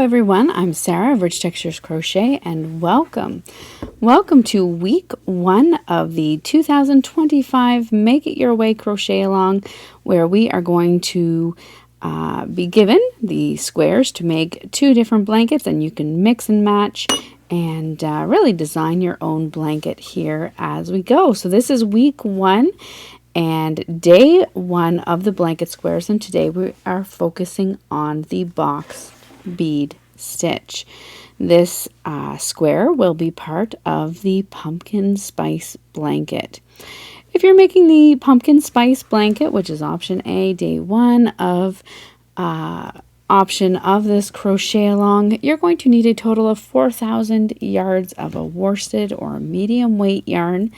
everyone, I'm Sarah of Rich Textures Crochet and welcome. Welcome to week 1 of the 2025 Make It Your Way Crochet Along, where we are going to be given the squares to make 2 different blankets, and you can mix and match and really design your own blanket here as we go. So this is week 1 and day 1 of the blanket squares, and today we are focusing on the box bead stitch. This square will be part of the pumpkin spice blanket. If you're making the pumpkin spice blanket, which is option A, day 1 of option of this crochet along, you're going to need a total of 4,000 yards of a worsted or a medium weight yarn.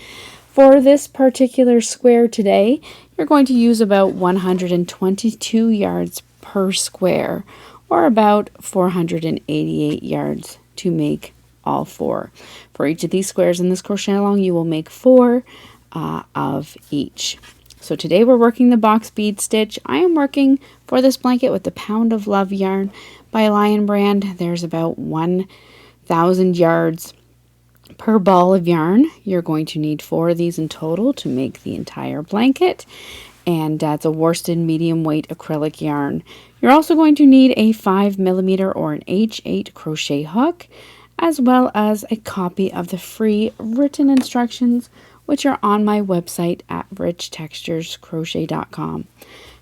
For this particular square today, you're going to use about 122 yards per square, or about 488 yards to make all 4. For each of these squares in this crochet along, you will make 4 of each. So today we're working the box bead stitch. I am working for this blanket with the Pound of Love yarn by Lion Brand. There's about 1,000 yards per ball of yarn. You're going to need 4 of these in total to make the entire blanket, and that's a worsted medium weight acrylic yarn. You're also going to need a 5mm or an H8 crochet hook, as well as a copy of the free written instructions, which are on my website at richtexturescrochet.com.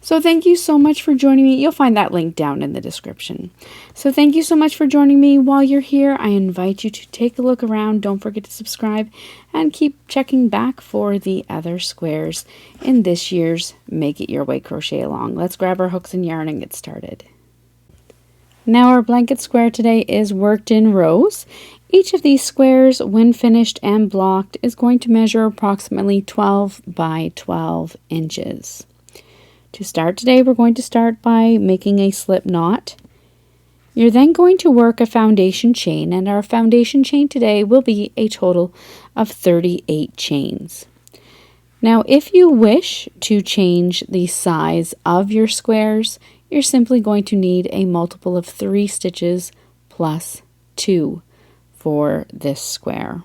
So thank you so much for joining me. You'll find that link down in the description. So thank you so much for joining me. While you're here, I invite you to take a look around. Don't forget to subscribe and keep checking back for the other squares in this year's Make It Your Way Crochet Along. Let's grab our hooks and yarn and get started. Now our blanket square today is worked in rows. Each of these squares, when finished and blocked, is going to measure approximately 12 by 12 inches. To start today, we're going to start by making a slip knot. You're then going to work a foundation chain, and our foundation chain today will be a total of 38 chains. Now, if you wish to change the size of your squares, you're simply going to need a multiple of 3 stitches plus 2 for this square.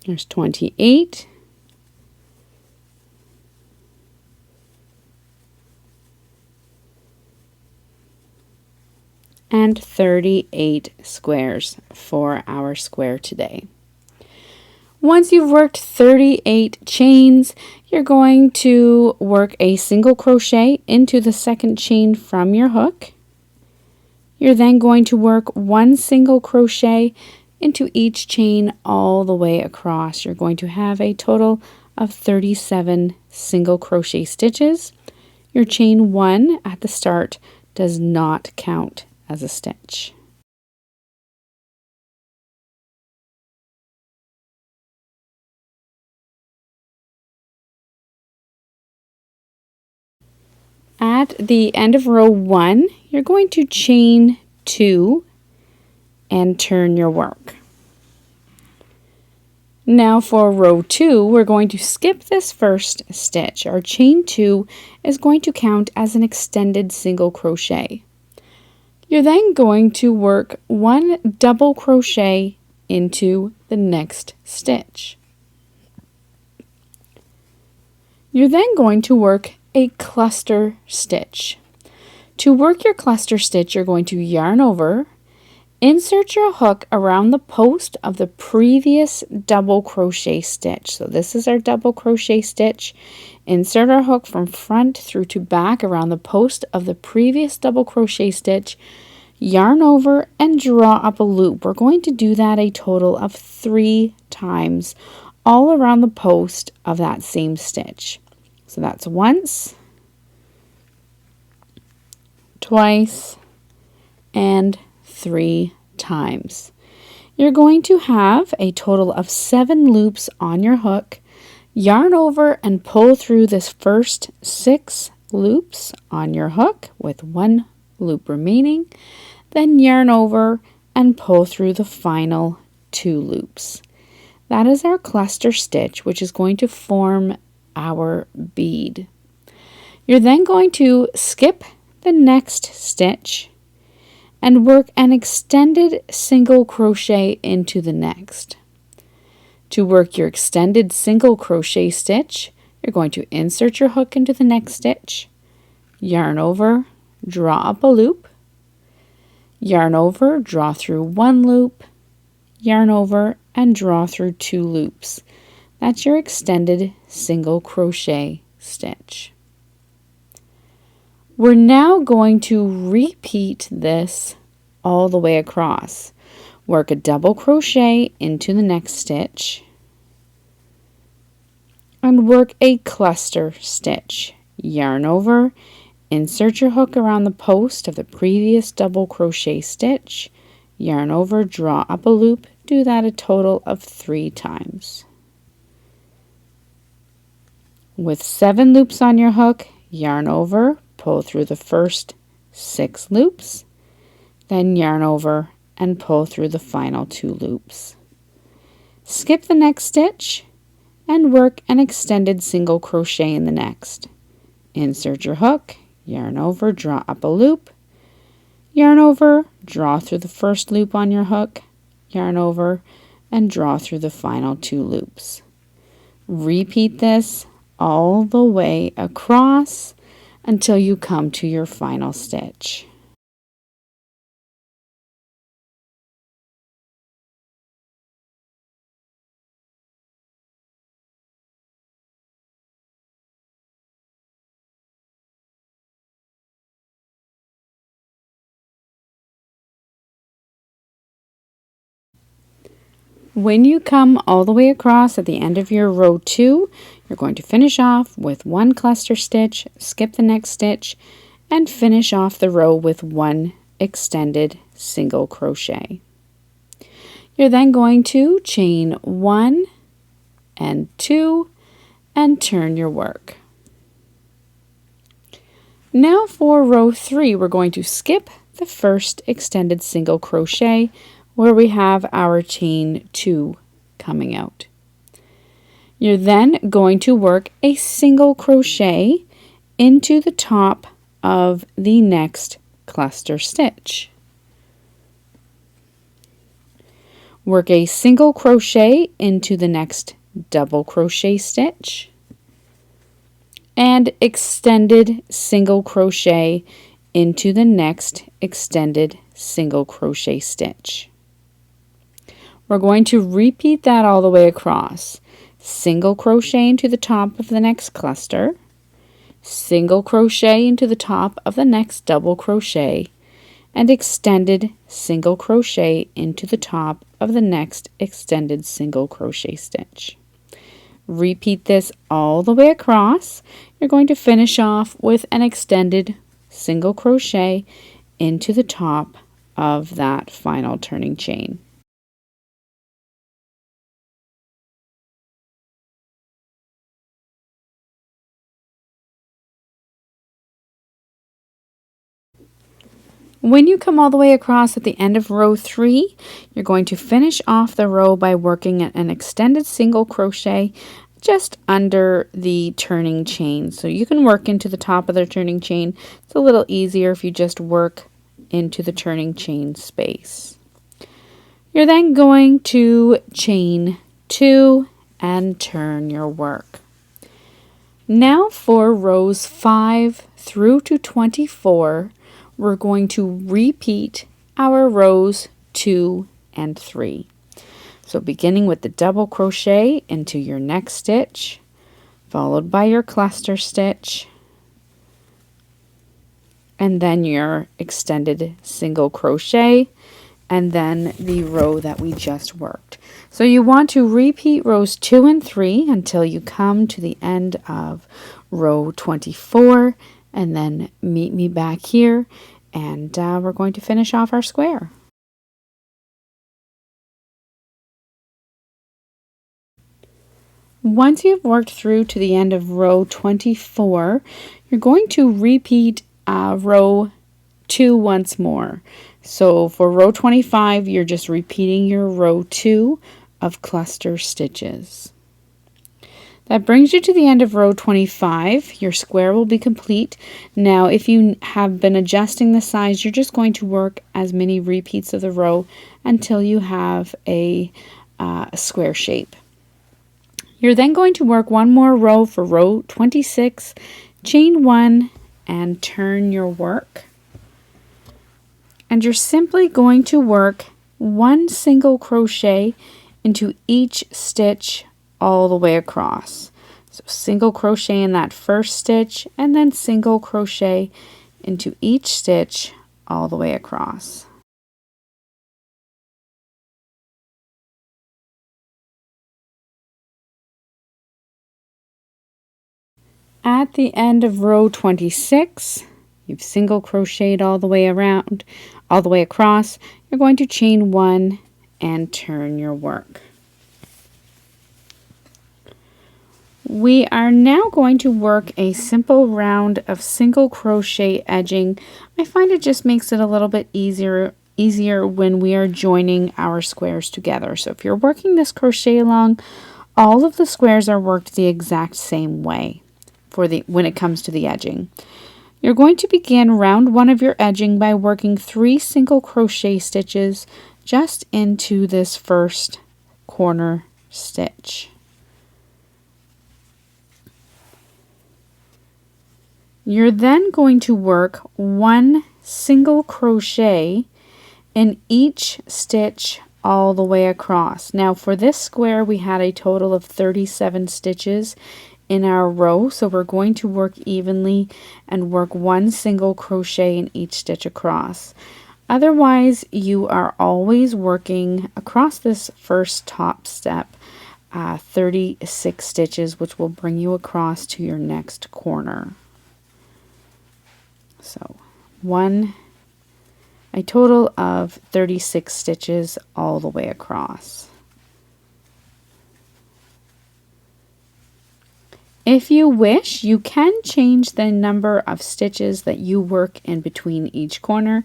There's 28. And 38 squares for our square today. Once you've worked 38 chains, you're going to work a single crochet into the second chain from your hook. You're then going to work 1 single crochet into each chain all the way across. You're going to have a total of 37 single crochet stitches. Your chain 1 at the start does not count as a stitch. At the end of row 1, you're going to chain 2 and turn your work. Now for row 2, we're going to skip this first stitch. Our chain 2 is going to count as an extended single crochet. You're then going to work 1 double crochet into the next stitch. You're then going to work a cluster stitch. To work your cluster stitch, you're going to yarn over, insert your hook around the post of the previous double crochet stitch. So this is our double crochet stitch. Insert our hook from front through to back around the post of the previous double crochet stitch, yarn over and draw up a loop. We're going to do that a total of 3 times all around the post of that same stitch. So that's once, twice, and 3 times. You're going to have a total of 7 loops on your hook. Yarn over and pull through this first 6 loops on your hook with 1 loop remaining, then yarn over and pull through the final 2 loops. That is our cluster stitch, which is going to form our bead. You're then going to skip the next stitch and work an extended single crochet into the next. To work your extended single crochet stitch, you're going to insert your hook into the next stitch, yarn over, draw up a loop, yarn over, draw through 1 loop, yarn over, and draw through 2 loops. That's your extended single crochet stitch. We're now going to repeat this all the way across. Work a double crochet into the next stitch and work a cluster stitch. Yarn over, insert your hook around the post of the previous double crochet stitch, yarn over, draw up a loop. Do that a total of 3 times. With 7 loops on your hook, yarn over, pull through the first 6 loops, then yarn over and pull through the final 2 loops. Skip the next stitch and work an extended single crochet in the next. Insert your hook, yarn over, draw up a loop, yarn over, draw through the first loop on your hook, yarn over, and draw through the final 2 loops. Repeat this all the way across until you come to your final stitch. When you come all the way across at the end of your row 2, you're going to finish off with 1 cluster stitch, skip the next stitch, and finish off the row with 1 extended single crochet. You're then going to chain 1 and 2 and turn your work. Now for row 3, we're going to skip the first extended single crochet where we have our chain 2 coming out. You're then going to work a single crochet into the top of the next cluster stitch. Work a single crochet into the next double crochet stitch and extended single crochet into the next extended single crochet stitch. We're going to repeat that all the way across. Single crochet into the top of the next cluster, single crochet into the top of the next double crochet, and extended single crochet into the top of the next extended single crochet stitch. Repeat this all the way across. You're going to finish off with an extended single crochet into the top of that final turning chain. When you come all the way across at the end of row 3, you're going to finish off the row by working an extended single crochet just under the turning chain. So you can work into the top of the turning chain. It's a little easier if you just work into the turning chain space. You're then going to chain 2 and turn your work. Now for rows 5 through to 24, we're going to repeat our rows 2 and 3. So beginning with the double crochet into your next stitch, followed by your cluster stitch, and then your extended single crochet, and then the row that we just worked. So you want to repeat rows 2 and 3 until you come to the end of row 24, and then meet me back here, and we're going to finish off our square. Once you've worked through to the end of row 24, you're going to repeat row 2 once more. So for row 25, you're just repeating your row 2 of cluster stitches. That brings you to the end of row 25. Your square will be complete. Now, if you have been adjusting the size, you're just going to work as many repeats of the row until you have a square shape. You're then going to work one more row for row 26, chain 1, and turn your work. And you're simply going to work one single crochet into each stitch all the way across. So single crochet in that first stitch and then single crochet into each stitch all the way across. At the end of row 26, you've single crocheted all the way around, all the way across. You're going to chain 1 and turn your work. We are now going to work a simple round of single crochet edging. I find it just makes it a little bit easier when we are joining our squares together. So if you're working this crochet along, all of the squares are worked the exact same way when it comes to the edging. You're going to begin round 1 of your edging by working 3 single crochet stitches just into this first corner stitch. You're then going to work 1 single crochet in each stitch all the way across. Now for this square we had a total of 37 stitches in our row, so we're going to work evenly and work 1 single crochet in each stitch across. Otherwise, you are always working across this first top step 36 stitches, which will bring you across to your next corner. So a total of 36 stitches all the way across. If you wish, you can change the number of stitches that you work in between each corner.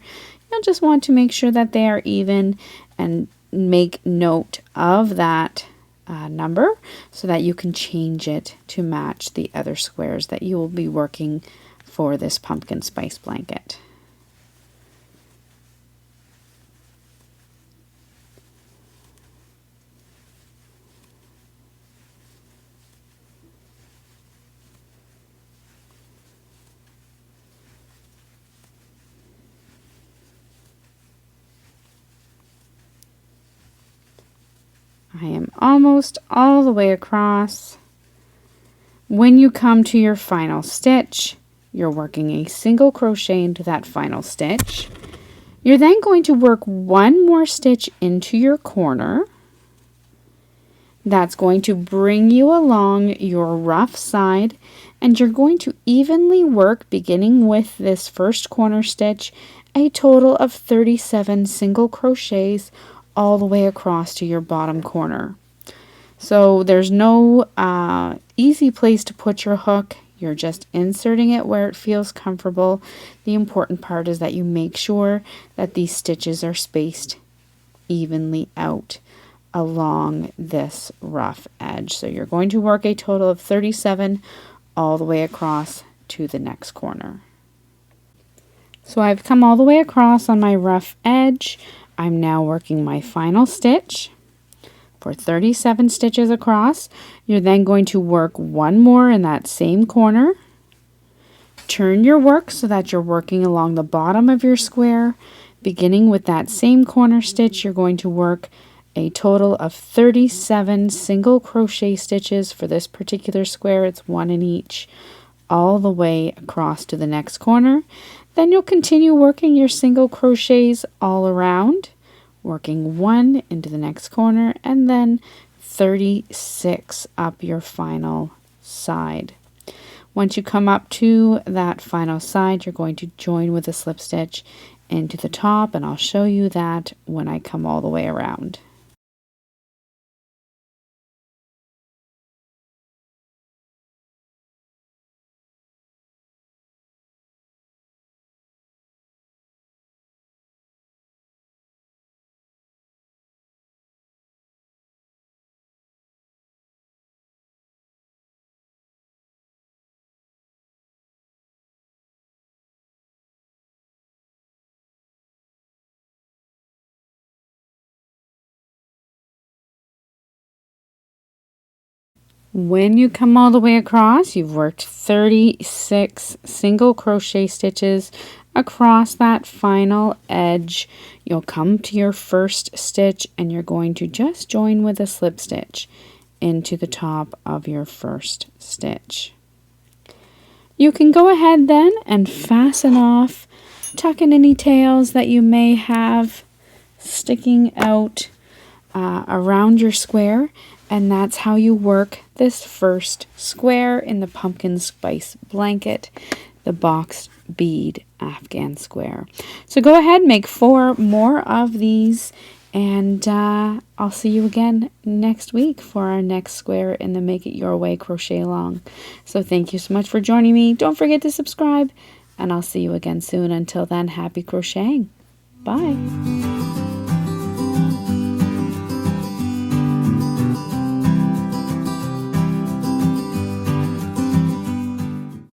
You'll just want to make sure that they are even and make note of that number so that you can change it to match the other squares that you will be working for this pumpkin spice blanket. I am almost all the way across. When you come to your final stitch, you're working a single crochet into that final stitch. You're then going to work 1 more stitch into your corner. That's going to bring you along your rough side, and you're going to evenly work, beginning with this first corner stitch, a total of 37 single crochets all the way across to your bottom corner. So there's no easy place to put your hook. You're just inserting it where it feels comfortable. The important part is that you make sure that these stitches are spaced evenly out along this rough edge. So you're going to work a total of 37 all the way across to the next corner. So I've come all the way across on my rough edge. I'm now working my final stitch for 37 stitches across. You're then going to work 1 more in that same corner. Turn your work so that you're working along the bottom of your square. Beginning with that same corner stitch, you're going to work a total of 37 single crochet stitches. For this particular square, it's 1 in each, all the way across to the next corner. Then you'll continue working your single crochets all around, working 1 into the next corner, and then 36 up your final side. Once you come up to that final side, you're going to join with a slip stitch into the top, and I'll show you that when I come all the way around. When you come all the way across, you've worked 36 single crochet stitches across that final edge. You'll come to your first stitch and you're going to just join with a slip stitch into the top of your first stitch. You can go ahead then and fasten off, tuck in any tails that you may have sticking out around your square, and that's how you work this first square in the pumpkin spice blanket, the boxed bead Afghan square. So go ahead, make 4 more of these, and I'll see you again next week for our next square in the Make It Your Way crochet along. So thank you so much for joining me. Don't forget to subscribe, and I'll see you again soon. Until then, happy crocheting. Bye.